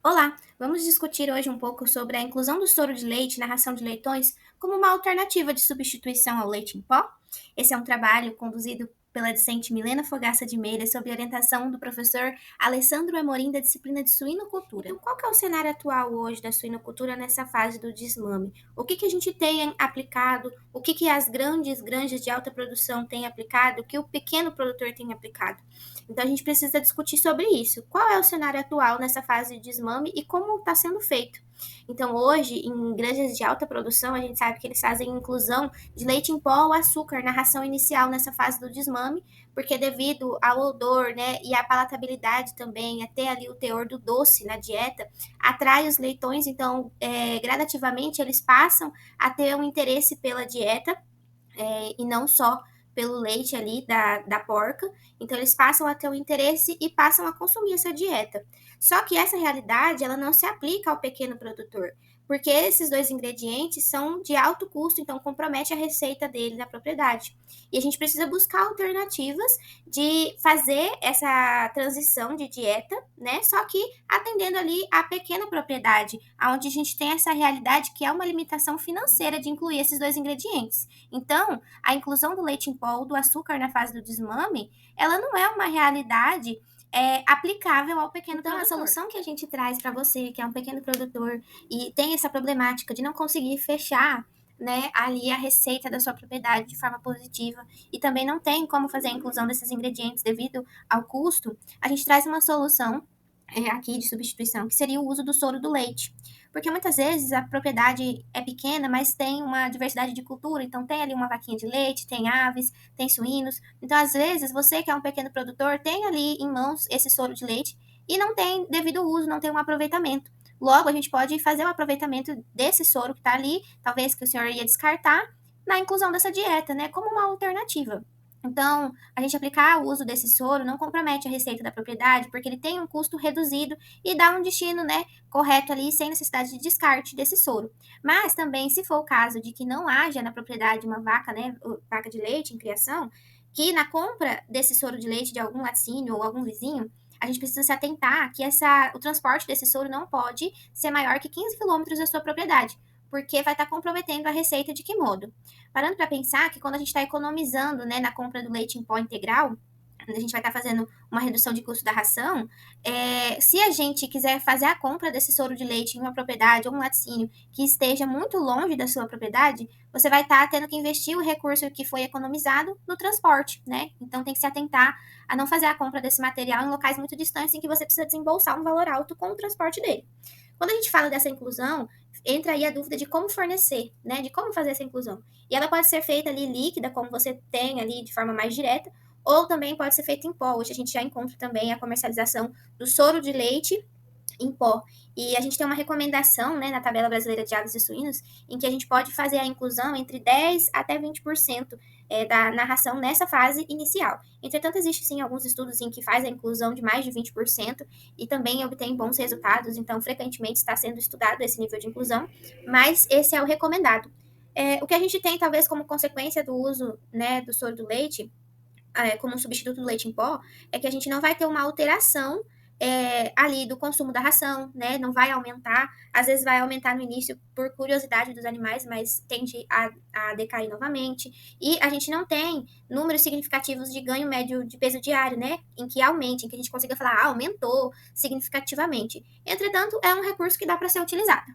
Olá, vamos discutir hoje um pouco sobre a inclusão do soro de leite na ração de leitões como uma alternativa de substituição ao leite em pó. Esse é um trabalho conduzido pela discente Milena Fogaça de Meira sob orientação do professor Alessandro Amorim da disciplina de suinocultura. Então, qual que é o cenário atual hoje da suinocultura nessa fase do desmame? O que a gente tem aplicado? O que as grandes granjas de alta produção têm aplicado? O que o pequeno produtor tem aplicado? Então a gente precisa discutir sobre isso. Qual é o cenário atual nessa fase de desmame e como está sendo feito? Então, hoje, em granjas de alta produção, a gente sabe que eles fazem inclusão de leite em pó ou açúcar na ração inicial nessa fase do desmame, porque devido ao odor, né, e à palatabilidade também, até ali o teor do doce na dieta, atrai os leitões, então, gradativamente, eles passam a ter um interesse pela dieta, e não só pelo leite ali da porca. Então, eles passam a ter o interesse e passam a consumir essa dieta. Só que essa realidade, ela não se aplica ao pequeno produtor, porque esses dois ingredientes são de alto custo, então compromete a receita dele na propriedade. E a gente precisa buscar alternativas de fazer essa transição de dieta, né? Só que atendendo ali a pequena propriedade, onde a gente tem essa realidade que é uma limitação financeira de incluir esses dois ingredientes. Então, a inclusão do leite em pó ou do açúcar na fase do desmame, ela não é uma realidade aplicável ao pequeno produtor. Então, a solução que a gente traz para você, que é um pequeno produtor e tem essa problemática de não conseguir fechar, né, ali a receita da sua propriedade de forma positiva e também não tem como fazer a inclusão desses ingredientes devido ao custo, a gente traz uma solução aqui de substituição, que seria o uso do soro do leite. Porque muitas vezes a propriedade é pequena, mas tem uma diversidade de cultura, então tem ali uma vaquinha de leite, tem aves, tem suínos. Então, às vezes, você que é um pequeno produtor, tem ali em mãos esse soro de leite e não tem devido uso, não tem um aproveitamento. Logo, a gente pode fazer o aproveitamento desse soro que está ali, talvez que o senhor ia descartar, na inclusão dessa dieta, né, como uma alternativa. Então, a gente aplicar o uso desse soro não compromete a receita da propriedade, porque ele tem um custo reduzido e dá um destino, né, correto ali, sem necessidade de descarte desse soro. Mas também, se for o caso de que não haja na propriedade uma vaca, né, vaca de leite em criação, que na compra desse soro de leite de algum laticínio ou algum vizinho, a gente precisa se atentar que o transporte desse soro não pode ser maior que 15 quilômetros da sua propriedade, porque vai estar comprometendo a receita de que modo? Parando para pensar que quando a gente está economizando, né, na compra do leite em pó integral, a gente vai estar fazendo uma redução de custo da ração, se a gente quiser fazer a compra desse soro de leite em uma propriedade ou um laticínio que esteja muito longe da sua propriedade, você vai estar tendo que investir o recurso que foi economizado no transporte, né? Então tem que se atentar a não fazer a compra desse material em locais muito distantes em que você precisa desembolsar um valor alto com o transporte dele. Quando a gente fala dessa inclusão, entra aí a dúvida de como fornecer, né? De como fazer essa inclusão. E ela pode ser feita ali líquida, como você tem ali de forma mais direta, ou também pode ser feita em pó. Hoje a gente já encontra também a comercialização do soro de leite em pó. E a gente tem uma recomendação, né, na tabela brasileira de aves e suínos, em que a gente pode fazer a inclusão entre 10 até 20% da narração nessa fase inicial. Entretanto, existe sim alguns estudos em que faz a inclusão de mais de 20% e também obtém bons resultados, então frequentemente está sendo estudado esse nível de inclusão, mas esse é o recomendado. O que a gente tem, talvez, como consequência do uso, né, do soro do leite, como um substituto do leite em pó, é que a gente não vai ter uma alteração ali do consumo da ração, né? Não vai aumentar, às vezes vai aumentar no início por curiosidade dos animais, mas tende a decair novamente. E a gente não tem números significativos de ganho médio de peso diário, né? Em que aumente, em que a gente consiga falar, aumentou significativamente. Entretanto, é um recurso que dá para ser utilizado.